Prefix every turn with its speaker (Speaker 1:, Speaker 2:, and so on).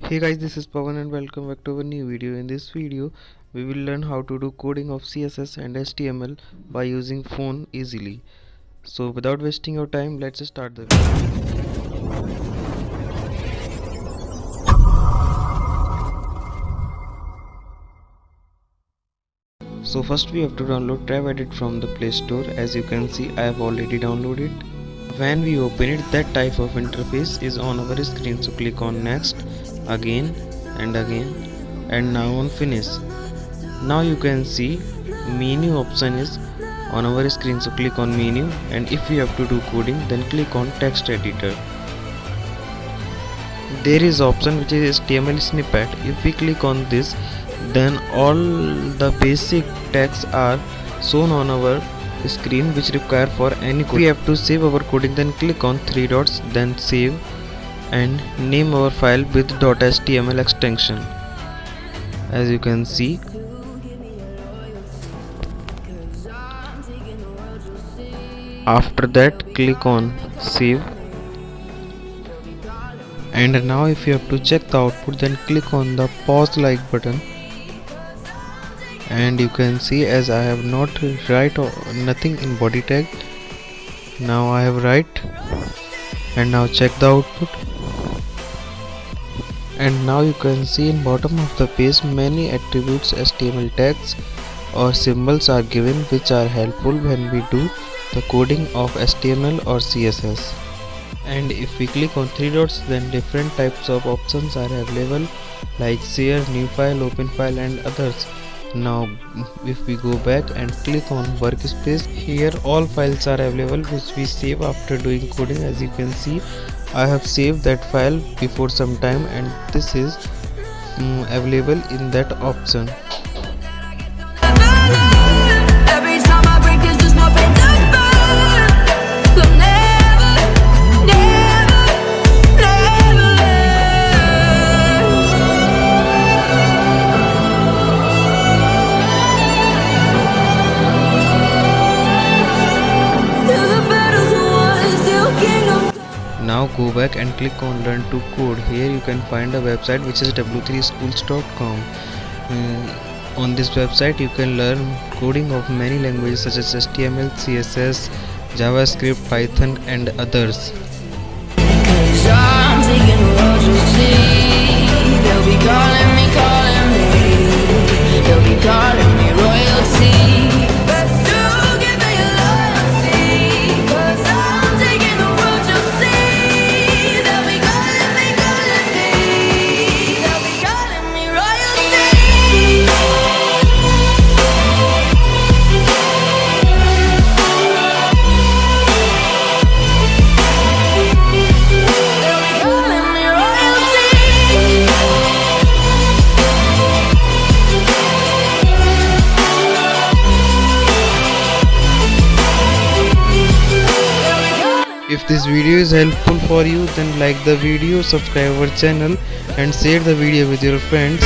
Speaker 1: Hey guys, this is Pawan and welcome back to our new video. In this video, we will learn how to do coding of CSS and HTML by using phone easily. So without wasting your time, let's start the video. So first we have to download Trebedit from the Play Store. As you can see, I have already downloaded it. When we open it, that type of interface is on our screen, so click on next, again and now on finish. Now you can see menu option is on our screen, so click on menu, and if you have to do coding, then click on text editor. There is option which is HTML snippet. If we click on this, then all the basic text are shown on our screen which require for any code. We have to save our coding, then click on three dots, then save, and name our file with .html extension. As you can see, after that click on save, and now if you have to check the output, then click on the pause like button, and you can see as I have not write nothing in body tag, now I have write, and now check the output, and now you can see in bottom of the page many attributes HTML tags or symbols are given which are helpful when we do the coding of HTML or CSS. And if we click on three dots, then different types of options are available like share, new file, open file and others. Now if we go back and click on workspace, here all files are available which we save after doing coding. As you can see, I have saved that file before some time, and this is available in that option. Now go back and click on learn to code. Here you can find a website which is w3schools.com. On this website you can learn coding of many languages such as HTML, CSS, JavaScript, Python and others. If this video is helpful for you, then like the video, subscribe our channel and share the video with your friends.